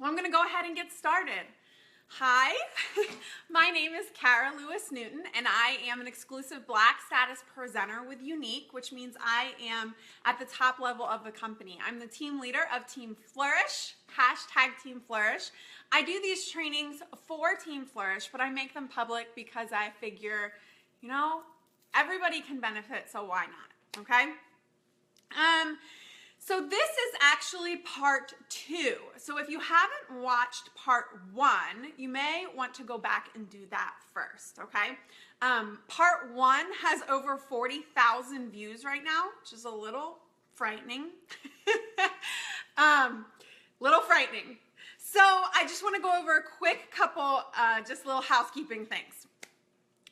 Well, I'm going to go ahead and get started. Hi, my name is Kara Lewis-Newton, and I am an exclusive Black status presenter with Unique, which means I am at the top level of the company. I'm the team leader of Team Flourish, hashtag Team Flourish. I do these trainings for Team Flourish, but I make them public because I figure, everybody can benefit, so why not, okay? So this is actually part 2. So if you haven't watched part 1, you may want to go back and do that first, okay? Part 1 has over 40,000 views right now, which is a little frightening. Little frightening. So I just want to go over a quick couple, just little housekeeping things.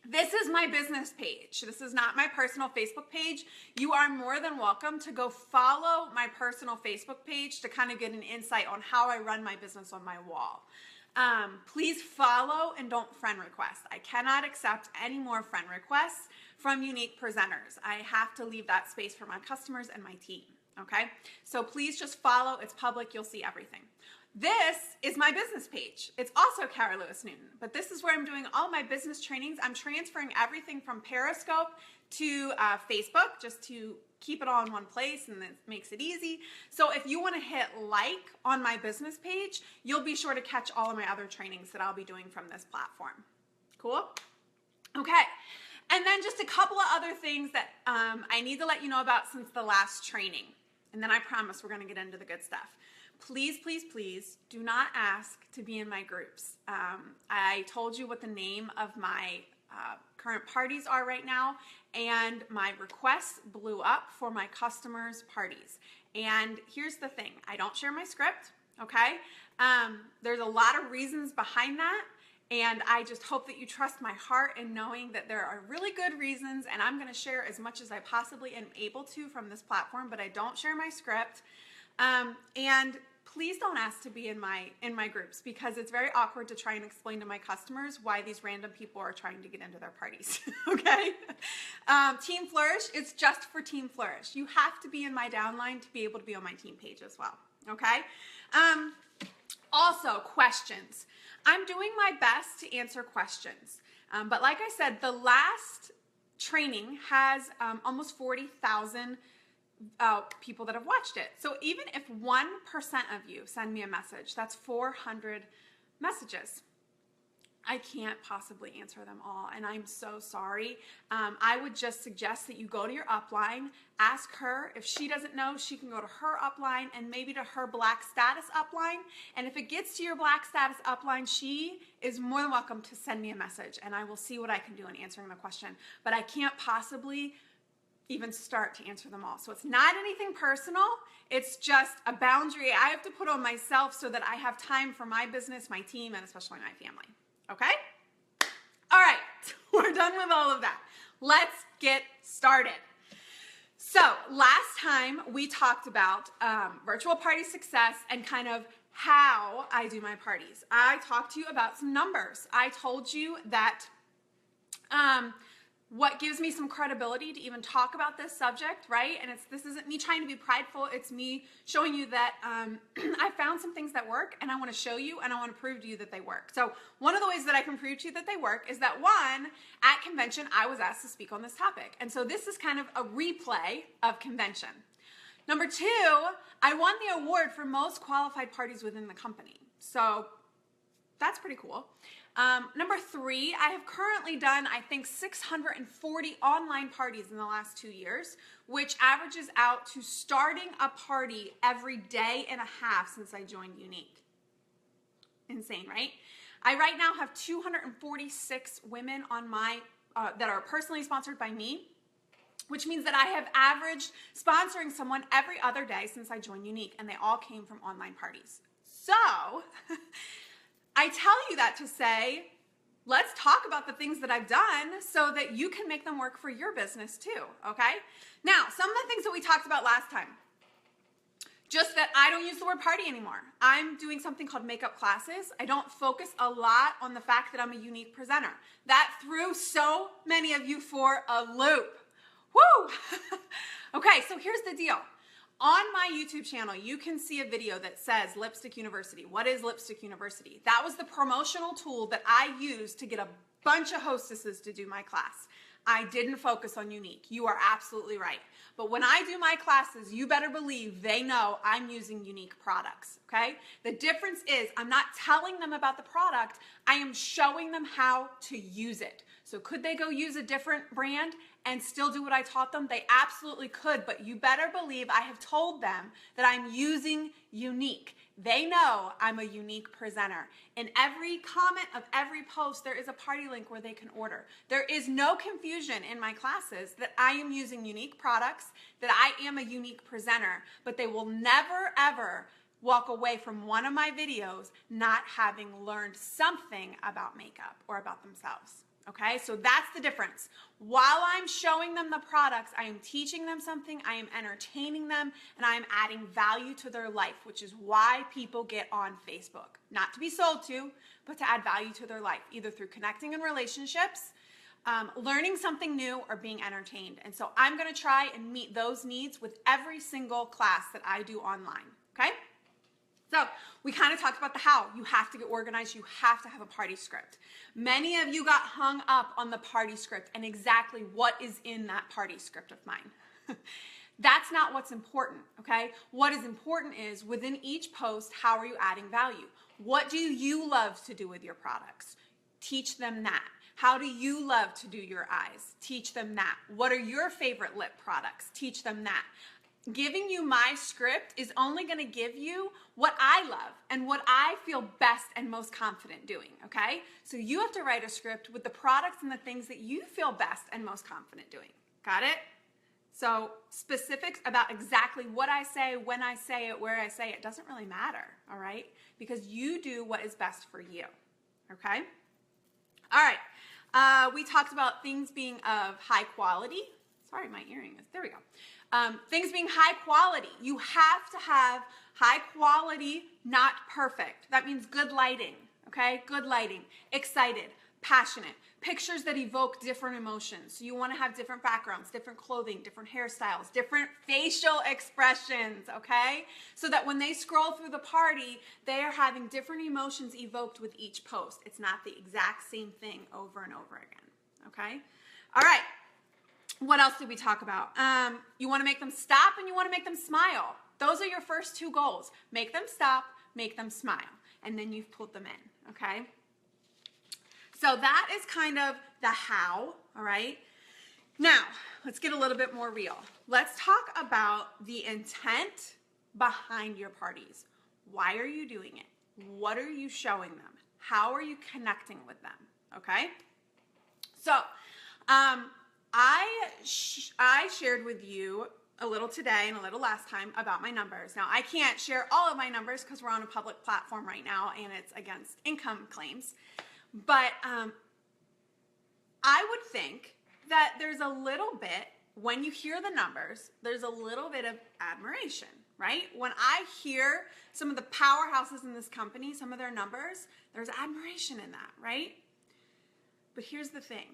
This is my business page. This is not my personal Facebook page. You are more than welcome to go follow my personal Facebook page to kind of get an insight on how I run my business on my wall. Please follow and don't friend request. I cannot accept any more friend requests from Unique presenters. I have to leave that space for my customers and my team, okay? So please just follow. It's public. You'll see everything. This is my business page. It's also Kara Lewis-Newton, but this is where I'm doing all my business trainings. I'm transferring everything from Periscope to Facebook just to keep it all in one place, and it makes it easy. So if you want to hit like on my business page, you'll be sure to catch all of my other trainings that I'll be doing from this platform. Cool? Okay. And then just a couple of other things that I need to let you know about since the last training. And then I promise we're going to get into the good stuff. Please, please, please do not ask to be in my groups. I told you what the name of my current parties are right now, and my requests blew up for my customers' parties. And here's the thing, I don't share my script, okay? There's a lot of reasons behind that, and I just hope that you trust my heart in knowing that there are really good reasons, and I'm gonna share as much as I possibly am able to from this platform, but I don't share my script. And please don't ask to be in my groups, because it's very awkward to try and explain to my customers why these random people are trying to get into their parties, okay? Team Flourish, it's just for Team Flourish. You have to be in my downline to be able to be on my team page as well, okay? Also, questions. I'm doing my best to answer questions, but like I said, the last training has almost 40,000 people that have watched it. So even if 1% of you send me a message, that's 400 messages. I can't possibly answer them all, and I'm so sorry. I would just suggest that you go to your upline, ask her. If she doesn't know, she can go to her upline and maybe to her Black status upline. And if it gets to your Black status upline, she is more than welcome to send me a message, and I will see what I can do in answering the question. But I can't possibly even start to answer them all. So it's not anything personal. It's just a boundary I have to put on myself so that I have time for my business, my team, and especially my family. Okay? All right, we're done with all of that. Let's get started. So last time we talked about virtual party success and kind of how I do my parties. I talked to you about some numbers. I told you that what gives me some credibility to even talk about this subject, right? And this isn't me trying to be prideful, it's me showing you that I found some things that work, and I want to show you, and I want to prove to you that they work. So one of the ways that I can prove to you that they work is that, one, at convention, I was asked to speak on this topic. And so this is kind of a replay of convention. Number 2, I won the award for most qualified parties within the company. So that's pretty cool. Number 3, I have currently done, I think, 640 online parties in the last 2 years, which averages out to starting a party every day and a half since I joined Unique. Insane, right? I right now have 246 women on my, that are personally sponsored by me, which means that I have averaged sponsoring someone every other day since I joined Unique, and they all came from online parties. So I tell you that to say, let's talk about the things that I've done so that you can make them work for your business too, okay? Now, some of the things that we talked about last time, just that I don't use the word party anymore. I'm doing something called makeup classes. I don't focus a lot on the fact that I'm a Unique presenter. That threw so many of you for a loop. Woo! Okay, so here's the deal. On my YouTube channel, you can see a video that says Lipstick University. What is Lipstick University? That was the promotional tool that I used to get a bunch of hostesses to do my class. I didn't focus on unique. You are absolutely right. But when I do my classes, you better believe they know I'm using unique products, okay? The difference is I'm not telling them about the product. I am showing them how to use it. So could they go use a different brand and still do what I taught them? They absolutely could, but you better believe I have told them that I'm using unique. They know I'm a unique presenter. In every comment of every post, there is a party link where they can order. There is no confusion in my classes that I am using unique products, that I am a unique presenter, but they will never, ever walk away from one of my videos not having learned something about makeup or about themselves. Okay, so that's the difference. While I'm showing them the products, I am teaching them something, I am entertaining them, and I am adding value to their life, which is why people get on Facebook. Not to be sold to, but to add value to their life, either through connecting in relationships, learning something new, or being entertained. And so I'm gonna try and meet those needs with every single class that I do online, okay? So we kind of talked about the how. You have to get organized. You have to have a party script. Many of you got hung up on the party script and exactly what is in that party script of mine. That's not what's important, okay? What is important is within each post, how are you adding value? What do you love to do with your products? Teach them that. How do you love to do your eyes? Teach them that. What are your favorite lip products? Teach them that. Giving you my script is only going to give you what I love and what I feel best and most confident doing, okay? So you have to write a script with the products and the things that you feel best and most confident doing. Got it? So specifics about exactly what I say, when I say it, where I say it, doesn't really matter, all right? Because you do what is best for you, okay? All right, we talked about things being of high quality. Sorry, my earring is, there we go. Things being high quality. You have to have high quality, not perfect. That means good lighting, okay? Good lighting, excited, passionate, pictures that evoke different emotions. So you want to have different backgrounds, different clothing, different hairstyles, different facial expressions, okay? So that when they scroll through the party, they are having different emotions evoked with each post. It's not the exact same thing over and over again, okay? All right. What else did we talk about? You want to make them stop and you want to make them smile. Those are your first two goals. Make them stop, make them smile, and then you've pulled them in, okay? So that is kind of the how, all right? Now, let's get a little bit more real. Let's talk about the intent behind your parties. Why are you doing it? What are you showing them? How are you connecting with them, okay? So, I shared with you a little today and a little last time about my numbers. Now, I can't share all of my numbers because we're on a public platform right now and it's against income claims. But I would think that there's a little bit, when you hear the numbers, there's a little bit of admiration, right? When I hear some of the powerhouses in this company, some of their numbers, there's admiration in that, right? But here's the thing.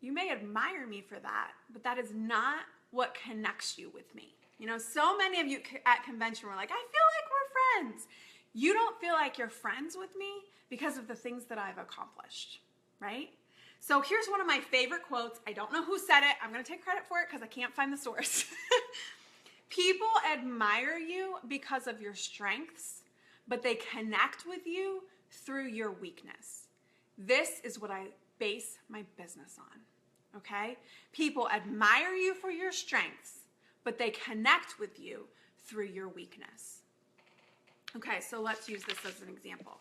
You may admire me for that, but that is not what connects you with me. You know, so many of you at convention were like, I feel like we're friends. You don't feel like you're friends with me because of the things that I've accomplished, right? So here's one of my favorite quotes. I don't know who said it. I'm going to take credit for it because I can't find the source. People admire you because of your strengths, but they connect with you through your weakness. This is what I base my business on. Okay? People admire you for your strengths, but they connect with you through your weakness. Okay, so let's use this as an example.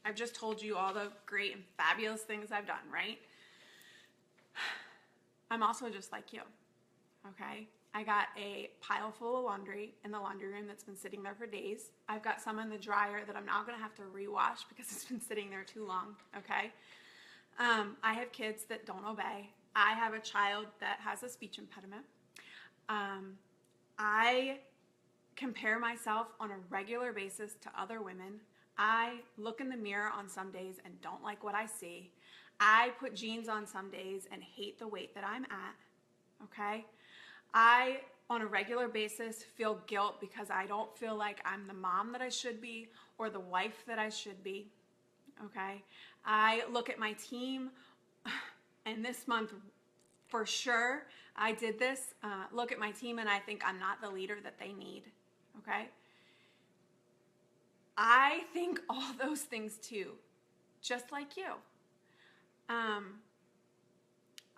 I've just told you all the great and fabulous things I've done, right? I'm also just like you, okay? I got a pile full of laundry in the laundry room that's been sitting there for days. I've got some in the dryer that I'm now gonna have to rewash because it's been sitting there too long, okay? I have kids that don't obey. I have a child that has a speech impediment. I compare myself on a regular basis to other women. I look in the mirror on some days and don't like what I see. I put jeans on some days and hate the weight that I'm at, okay? I on a regular basis, feel guilt because I don't feel like I'm the mom that I should be or the wife that I should be, okay? I look at my team, and this month, for sure, I did this. Look at my team, and I think I'm not the leader that they need, okay? I think all those things too, just like you.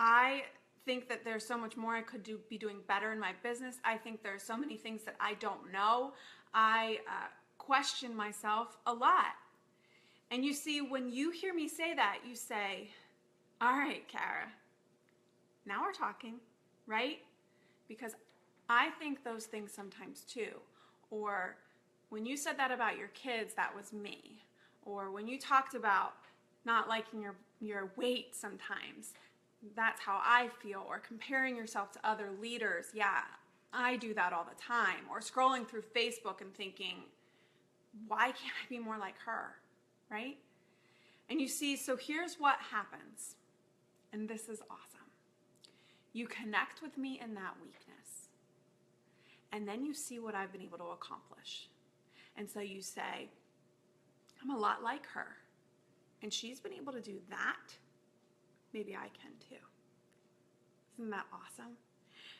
I think that there's so much more I could be doing better in my business. I think there's so many things that I don't know. I question myself a lot. And you see, when you hear me say that, you say, all right, Kara, now we're talking, right? Because I think those things sometimes too. Or when you said that about your kids, that was me. Or when you talked about not liking your weight sometimes, that's how I feel. Or comparing yourself to other leaders, yeah, I do that all the time. Or scrolling through Facebook and thinking, why can't I be more like her, right? And you see, so here's what happens, and this is awesome. You connect with me in that weakness, and then you see what I've been able to accomplish. And so you say, I'm a lot like her, and she's been able to do that. Maybe I can too. Isn't that awesome?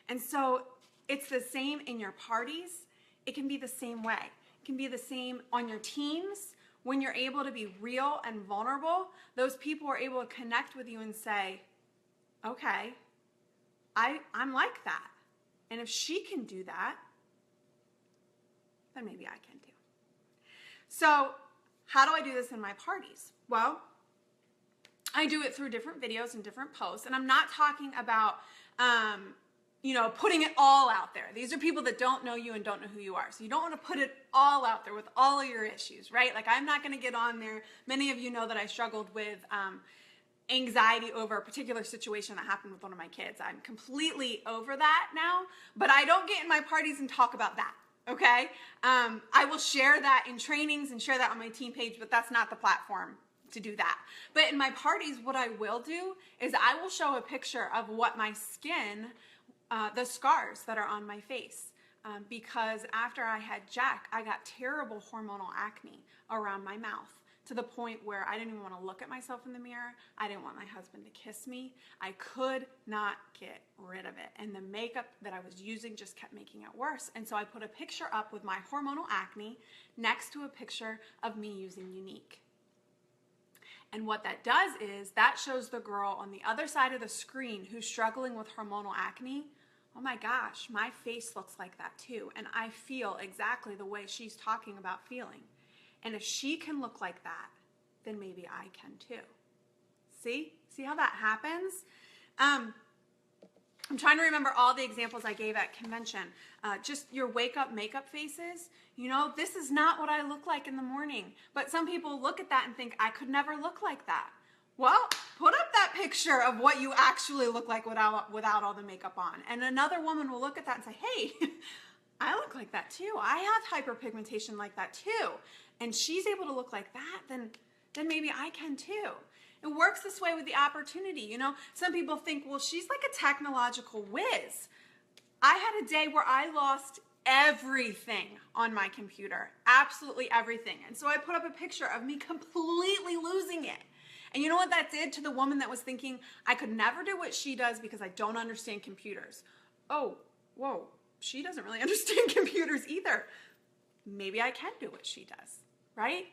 And so it's the same in your parties. It can be the same way. It can be the same on your teams. When you're able to be real and vulnerable, those people are able to connect with you and say, okay, I'm like that. And if she can do that, then maybe I can too. So how do I do this in my parties? Well, I do it through different videos and different posts. And I'm not talking about, putting it all out there. These are people that don't know you and don't know who you are. So you don't want to put it all out there with all of your issues, right? Like, I'm not going to get on there. Many of you know that I struggled with anxiety over a particular situation that happened with one of my kids. I'm completely over that now, but I don't get in my parties and talk about that, okay? I will share that in trainings and share that on my team page, but that's not the platform to do that. But in my parties, what I will do is I will show a picture of what my skin, the scars that are on my face. Because after I had Jack, I got terrible hormonal acne around my mouth, to the point where I didn't even want to look at myself in the mirror. I didn't want my husband to kiss me. I could not get rid of it. And the makeup that I was using just kept making it worse. And so I put a picture up with my hormonal acne next to a picture of me using Unique. And what that does is that shows the girl on the other side of the screen who's struggling with hormonal acne, oh my gosh, my face looks like that too. And I feel exactly the way she's talking about feeling. And if she can look like that, then maybe I can too. See how that happens? I'm trying to remember all the examples I gave at convention. Just your wake up makeup faces. This is not what I look like in the morning. But some people look at that and think, I could never look like that. Well, put up that picture of what you actually look like without all the makeup on. And another woman will look at that and say, hey, I look like that too. I have hyperpigmentation like that too. And she's able to look like that, then maybe I can too. It works this way with the opportunity. Some people think, well, she's like a technological whiz. I had a day where I lost everything on my computer, absolutely everything. And so I put up a picture of me completely losing it. And you know what that did to the woman that was thinking, I could never do what she does because I don't understand computers. Oh, whoa, she doesn't really understand computers either. Maybe I can do what she does, right?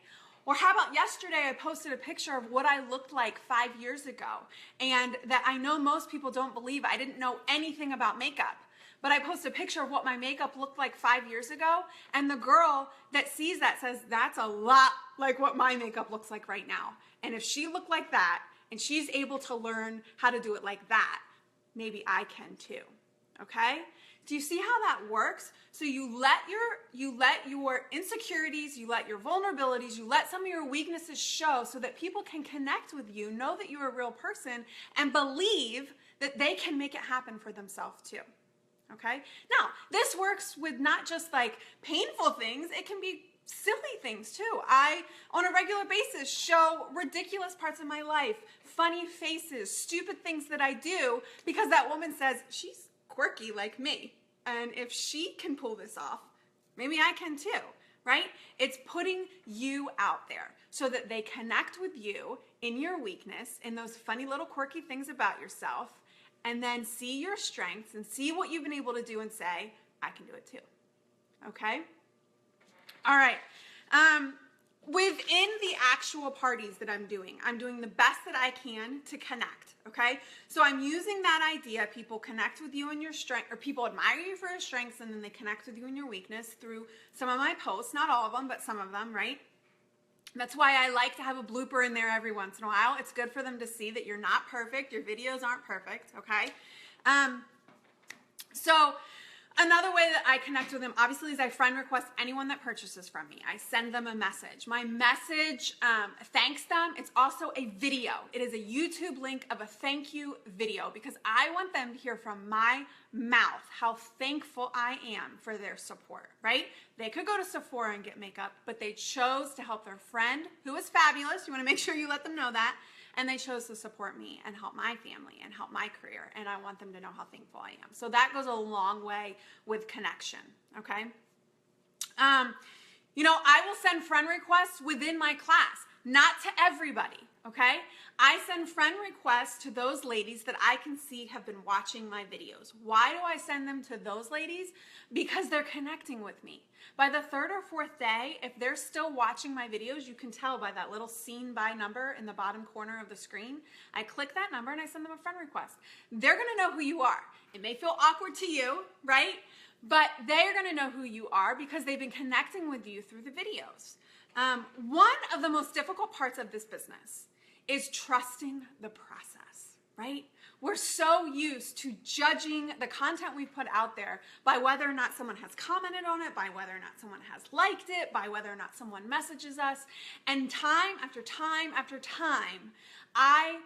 Or how about yesterday I posted a picture of what I looked like 5 years ago, and that I know most people don't believe I didn't know anything about makeup. But I posted a picture of what my makeup looked like 5 years ago, and the girl that sees that says, that's a lot like what my makeup looks like right now. And if she looked like that, and she's able to learn how to do it like that, maybe I can too, okay? Do you see how that works? So you let your insecurities, you let your vulnerabilities, you let some of your weaknesses show so that people can connect with you, know that you're a real person, and believe that they can make it happen for themselves too. Okay? Now, this works with not just like painful things, it can be silly things too. I, on a regular basis, show ridiculous parts of my life, funny faces, stupid things that I do, because that woman says, she's quirky like me. And if she can pull this off, maybe I can too, right? It's putting you out there so that they connect with you in your weakness, in those funny little quirky things about yourself, and then see your strengths and see what you've been able to do and say, I can do it too. Okay? All right. Within the actual parties that I'm doing the best that I can to connect, okay? So I'm using that idea, people connect with you in your strength, or people admire you for your strengths, and then they connect with you in your weakness through some of my posts, not all of them, but some of them, right? That's why I like to have a blooper in there every once in a while. It's good for them to see that you're not perfect, your videos aren't perfect, okay? So another way that I connect with them, obviously, is I friend request anyone that purchases from me. I send them a message. My message thanks them. It's also a video. It is a YouTube link of a thank you video because I want them to hear from my mouth how thankful I am for their support, right? They could go to Sephora and get makeup, but they chose to help their friend, who is fabulous. You want to make sure you let them know that. And they chose to support me and help my family and help my career. And I want them to know how thankful I am. So that goes a long way with connection, okay? You know, I will send friend requests within my class, not to everybody, okay? I send friend requests to those ladies that I can see have been watching my videos. Why do I send them to those ladies? Because they're connecting with me. By the third or fourth day, if they're still watching my videos, you can tell by that little seen by number in the bottom corner of the screen. I click that number and I send them a friend request. They're going to know who you are. It may feel awkward to you, right? But they're going to know who you are because they've been connecting with you through the videos. One of the most difficult parts of this business is trusting the process, right? We're so used to judging the content we put out there by whether or not someone has commented on it, by whether or not someone has liked it, by whether or not someone messages us. And time after time after time, I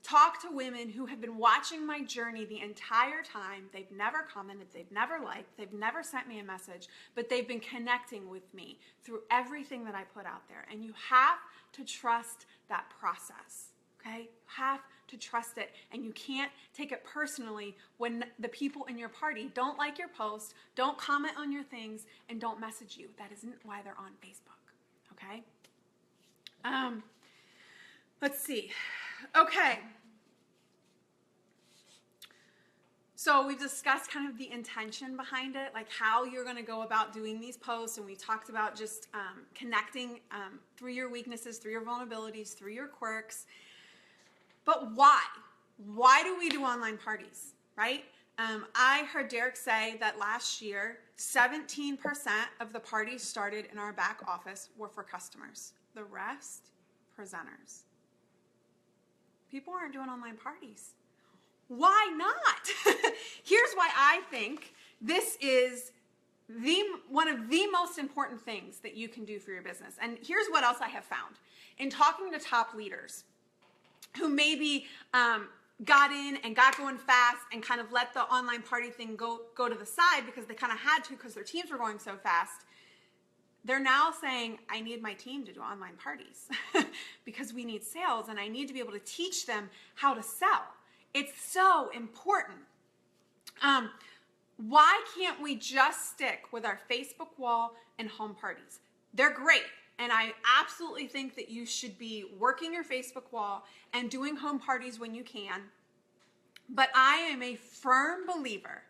talk to women who have been watching my journey the entire time. They've never commented, they've never liked, they've never sent me a message, but they've been connecting with me through everything that I put out there. And you have to trust that process, okay? You have to trust it, and you can't take it personally when the people in your party don't like your post, don't comment on your things, and don't message you. That isn't why they're on Facebook, okay? Let's see. Okay. So we've discussed kind of the intention behind it, like how you're going to go about doing these posts, and we talked about just connecting through your weaknesses, through your vulnerabilities, through your quirks. But why? Why do we do online parties, right? I heard Derek say that last year, 17% of the parties started in our back office were for customers. The rest, presenters. People aren't doing online parties. Why not? Here's why I think this is one of the most important things that you can do for your business. And here's what else I have found. In talking to top leaders who maybe got in and got going fast and kind of let the online party thing go to the side because they kind of had to because their teams were going so fast, they're now saying, I need my team to do online parties because we need sales and I need to be able to teach them how to sell. It's so important. Why can't we just stick with our Facebook wall and home parties? They're great. And I absolutely think that you should be working your Facebook wall and doing home parties when you can. But I am a firm believer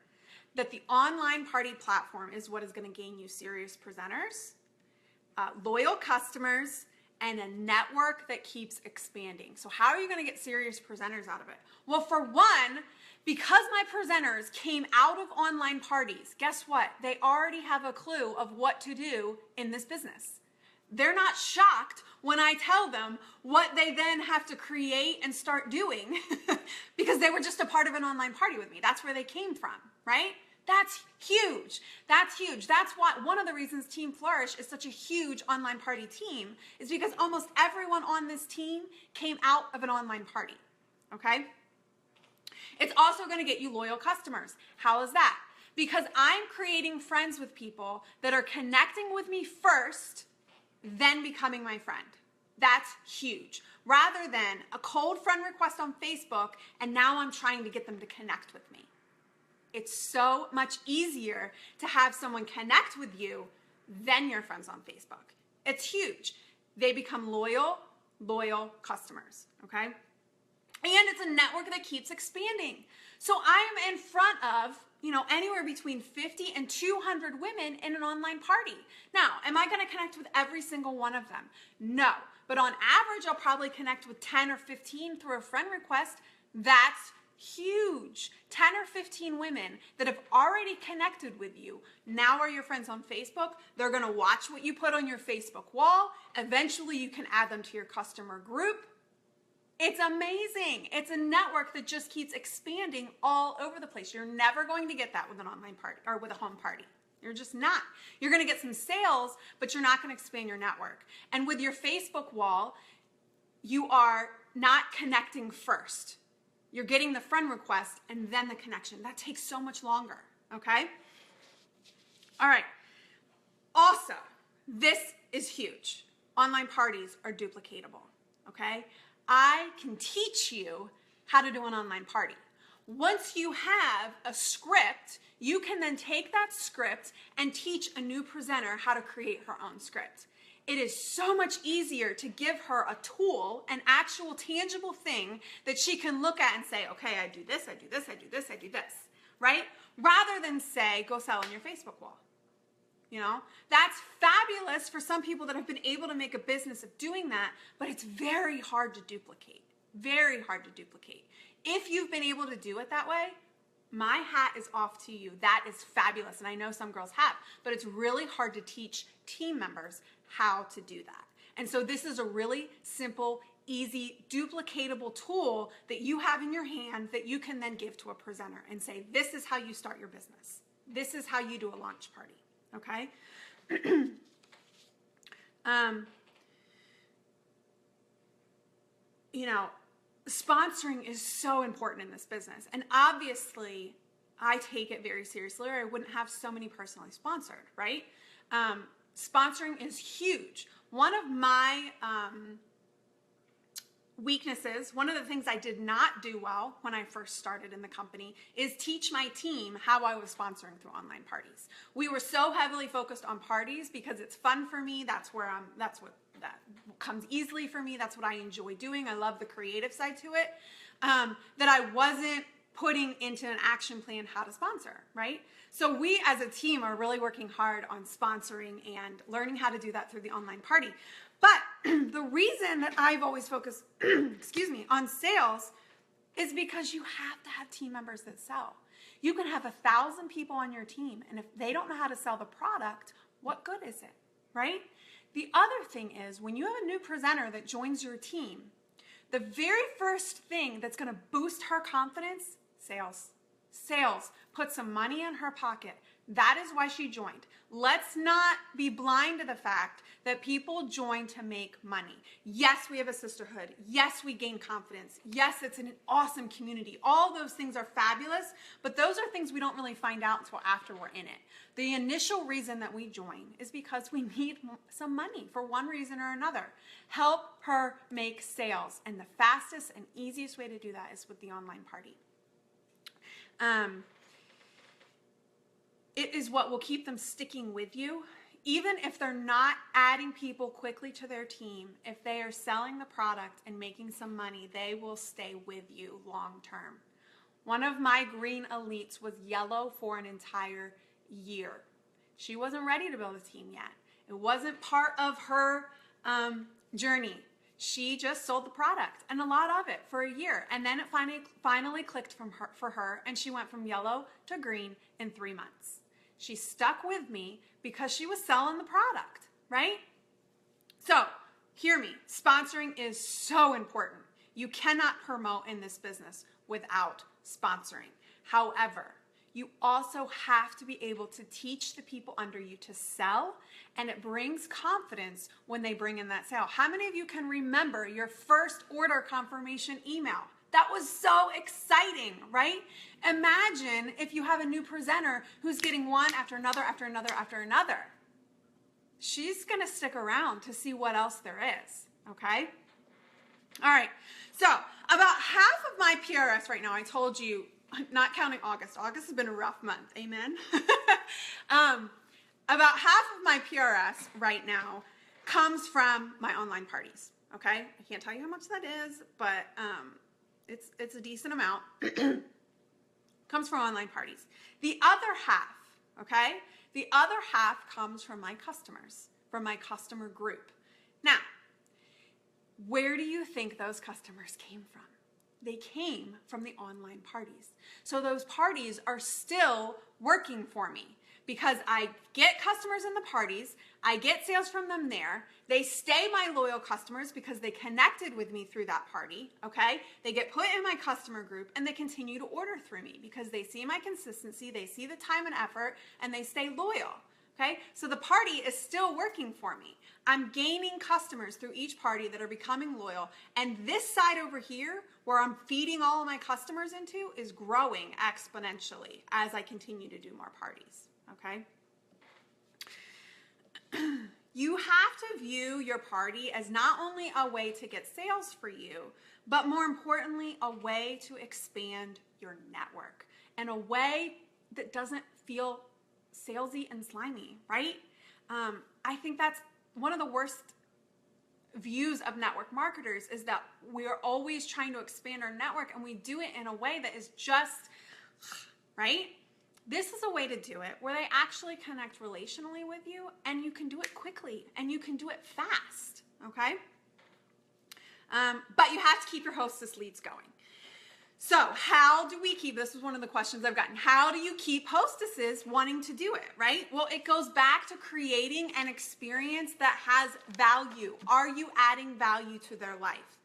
that the online party platform is what is going to gain you serious presenters, loyal customers, and a network that keeps expanding. So how are you going to get serious presenters out of it? Well, for one, because my presenters came out of online parties, guess what? They already have a clue of what to do in this business. They're not shocked when I tell them what they then have to create and start doing because they were just a part of an online party with me. That's where they came from, right? That's huge. That's huge. That's why one of the reasons Team Flourish is such a huge online party team is because almost everyone on this team came out of an online party, okay? It's also going to get you loyal customers. How is that? Because I'm creating friends with people that are connecting with me first, then becoming my friend. That's huge. Rather than a cold friend request on Facebook and now I'm trying to get them to connect with me. It's so much easier to have someone connect with you than your friends on Facebook. It's huge. They become loyal customers, okay? And it's a network that keeps expanding. So I'm in front of, anywhere between 50 and 200 women in an online party. Now, am I going to connect with every single one of them? No. But on average, I'll probably connect with 10 or 15 through a friend request. That's huge. 10 or 15 women that have already connected with you now are your friends on Facebook. They're going to watch what you put on your Facebook wall. Eventually, you can add them to your customer group. It's amazing. It's a network that just keeps expanding all over the place. You're never going to get that with an online party or with a home party. You're just not. You're going to get some sales, but you're not going to expand your network. And with your Facebook wall, you are not connecting first. You're getting the friend request and then the connection. That takes so much longer, okay? All right. Also, this is huge. Online parties are duplicatable, okay? I can teach you how to do an online party. Once you have a script, you can then take that script and teach a new presenter how to create her own script. It is so much easier to give her a tool, an actual tangible thing that she can look at and say, okay, I do this, I do this, I do this, I do this, right? Rather than say, go sell on your Facebook wall. That's fabulous for some people that have been able to make a business of doing that, but it's very hard to duplicate. Very hard to duplicate. If you've been able to do it that way, my hat is off to you. That is fabulous. And I know some girls have, but it's really hard to teach team members how to do that. And so this is a really simple, easy, duplicatable tool that you have in your hand that you can then give to a presenter and say, this is how you start your business. This is how you do a launch party. Okay? Sponsoring is so important in this business. And obviously, I take it very seriously or I wouldn't have so many personally sponsored, right? Sponsoring is huge. One of my weaknesses, one of the things I did not do well when I first started in the company is teach my team how I was sponsoring through online parties. We were so heavily focused on parties because it's fun for me. That's what comes easily for me. That's what I enjoy doing. I love the creative side to it. That I wasn't putting into an action plan how to sponsor, right? So we as a team are really working hard on sponsoring and learning how to do that through the online party. But the reason that I've always focused, on sales is because you have to have team members that sell. You can have 1,000 people on your team, and if they don't know how to sell the product, what good is it, right? The other thing is when you have a new presenter that joins your team, the very first thing that's going to boost her confidence, sales. Sales. Put some money in her pocket. That is why she joined. Let's not be blind to the fact that people join to make money. Yes, we have a sisterhood. Yes, we gain confidence. Yes, it's an awesome community. All those things are fabulous, but those are things we don't really find out until after we're in it. The initial reason that we join is because we need some money for one reason or another. Help her make sales. And the fastest and easiest way to do that is with the online party. It is what will keep them sticking with you. Even if they're not adding people quickly to their team, if they are selling the product and making some money, they will stay with you long term. One of my green elites was yellow for an entire year. She wasn't ready to build a team yet. It wasn't part of her journey. She just sold the product and a lot of it for a year. And then it finally clicked for her, and she went from yellow to green in 3 months. She stuck with me because she was selling the product, right? So, hear me. Sponsoring is so important. You cannot promote in this business without sponsoring. However, you also have to be able to teach the people under you to sell, and it brings confidence when they bring in that sale. How many of you can remember your first order confirmation email? That was so exciting, right? Imagine if you have a new presenter who's getting one after another, after another, after another. She's going to stick around to see what else there is, okay? All right, so about half of my PRS right now, I told you, not counting August. August has been a rough month. Amen. About half of my PRS right now comes from my online parties. Okay. I can't tell you how much that is, but it's a decent amount. Comes from online parties. The other half, okay? The other half comes from my customers, from my customer group. Now, where do you think those customers came from? They came from the online parties. So those parties are still working for me because I get customers in the parties, I get sales from them there, they stay my loyal customers because they connected with me through that party, okay? They get put in my customer group and they continue to order through me because they see my consistency, they see the time and effort, and they stay loyal, okay? So the party is still working for me. I'm gaining customers through each party that are becoming loyal, and this side over here, where I'm feeding all of my customers into, is growing exponentially as I continue to do more parties, okay? You have to view your party as not only a way to get sales for you, but more importantly, a way to expand your network and a way that doesn't feel salesy and slimy, right? I think that's one of the worst views of network marketers is that we're always trying to expand our network and we do it in a way that is just, right? This is a way to do it where they actually connect relationally with you and you can do it quickly and you can do it fast, okay? But you have to keep your hostess leads going. So how do we keep, this is one of the questions I've gotten, how do you keep hostesses wanting to do it, right? Well, it goes back to creating an experience that has value. Are you adding value to their life?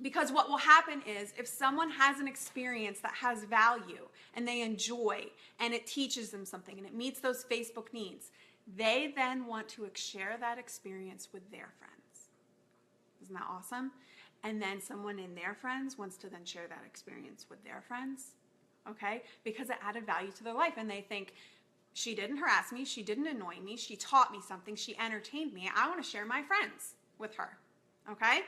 Because what will happen is if someone has an experience that has value and they enjoy and it teaches them something and it meets those Facebook needs, they then want to share that experience with their friends. Isn't that awesome? And then someone in their friends wants to then share that experience with their friends, okay? Because it added value to their life and they think, she didn't harass me, she didn't annoy me, she taught me something, she entertained me, I want to share my friends with her, okay?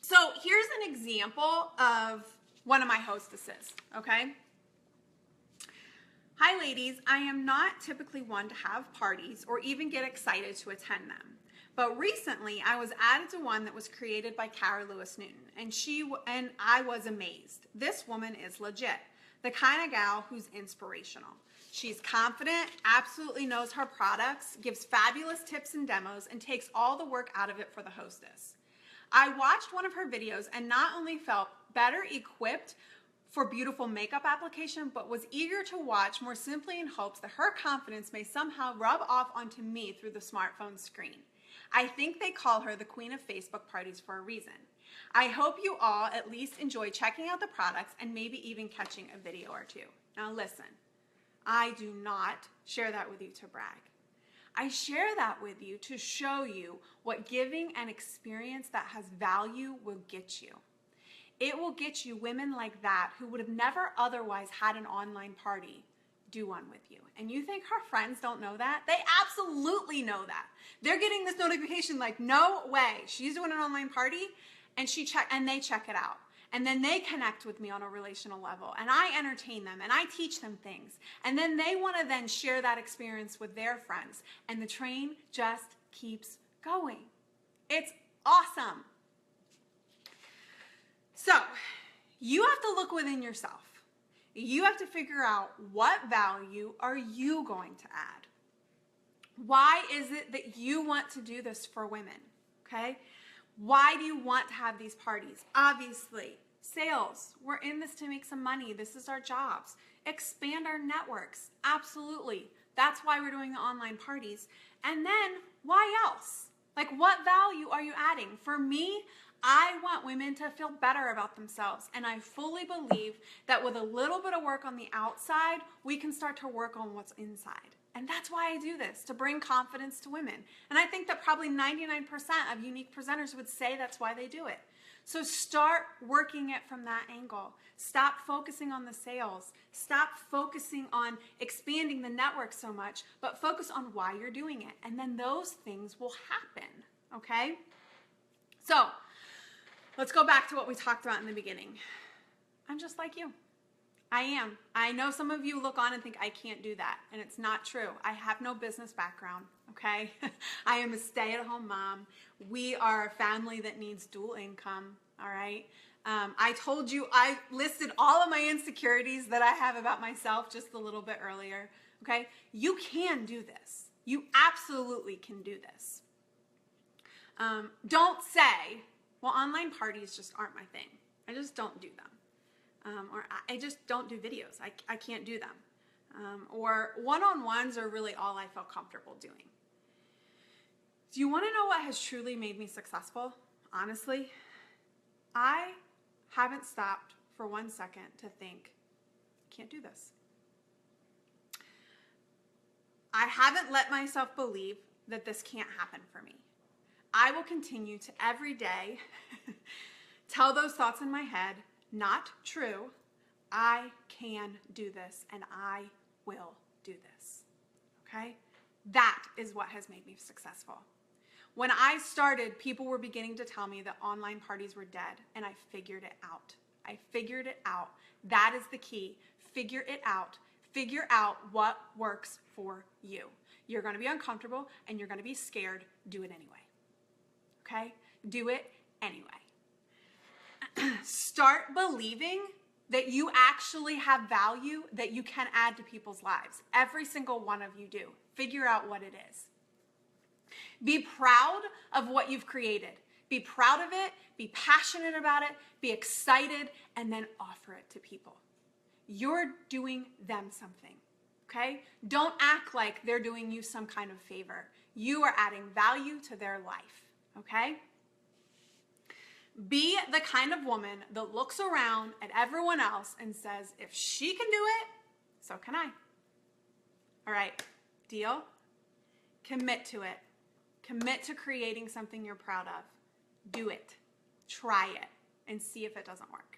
So here's an example of one of my hostesses, okay? Hi ladies, I am not typically one to have parties or even get excited to attend them. But recently I was added to one that was created by Cara Lewis Newton and I was amazed. This woman is legit, the kind of gal who's inspirational. She's confident, absolutely knows her products, gives fabulous tips and demos, and takes all the work out of it for the hostess. I watched one of her videos and not only felt better equipped for beautiful makeup application, but was eager to watch more simply in hopes that her confidence may somehow rub off onto me through the smartphone screen. I think they call her the queen of Facebook parties for a reason. I hope you all at least enjoy checking out the products and maybe even catching a video or two. Now listen, I do not share that with you to brag. I share that with you to show you what giving an experience that has value will get you. It will get you women like that who would have never otherwise had an online party do one with you. And you think her friends don't know that? They absolutely know that. They're getting this notification like, no way, she's doing an online party, and they check it out. And then they connect with me on a relational level, and I entertain them, and I teach them things. And then they want to then share that experience with their friends, and the train just keeps going. It's awesome. So you have to look within yourself. You have to figure out what value are you going to add. Why is it that you want to do this for women, okay? Why do you want to have these parties? Obviously, sales. We're in this to make some money. This is our jobs. Expand our networks. Absolutely. That's why we're doing the online parties. And then, why else? Like, what value are you adding? For me, I want women to feel better about themselves. And I fully believe that with a little bit of work on the outside, we can start to work on what's inside. And that's why I do this, to bring confidence to women. And I think that probably 99% of unique presenters would say that's why they do it. So start working it from that angle. Stop focusing on the sales. Stop focusing on expanding the network so much, but focus on why you're doing it. And then those things will happen, okay? So let's go back to what we talked about in the beginning. I'm just like you. I am. I know some of you look on and think I can't do that, and it's not true. I have no business background, okay? I am a stay-at-home mom. We are a family that needs dual income, all right? I told you, I listed all of my insecurities that I have about myself just a little bit earlier, okay? You can do this. You absolutely can do this. Don't say, well, online parties just aren't my thing. I just don't do them. Or I just don't do videos. I can't do them. Or one-on-ones are really all I feel comfortable doing. Do you want to know what has truly made me successful? Honestly, I haven't stopped for 1 second to think, I can't do this. I haven't let myself believe that this can't happen for me. I will continue to every day tell those thoughts in my head, not true. I can do this and I will do this. Okay? That is what has made me successful. When I started, people were beginning to tell me that online parties were dead, and I figured it out. I figured it out. That is the key. Figure it out. Figure out what works for you. You're going to be uncomfortable and you're going to be scared. Do it anyway. Okay? Do it anyway. Start believing that you actually have value that you can add to people's lives. Every single one of you do. Figure out what it is. Be proud of what you've created. Be proud of it. Be passionate about it. Be excited, and then offer it to people. You're doing them something, okay? Don't act like they're doing you some kind of favor. You are adding value to their life, okay? Be the kind of woman that looks around at everyone else and says, if she can do it, so can I. All right, deal? Commit to it. Commit to creating something you're proud of. Do it. Try it and see if it doesn't work.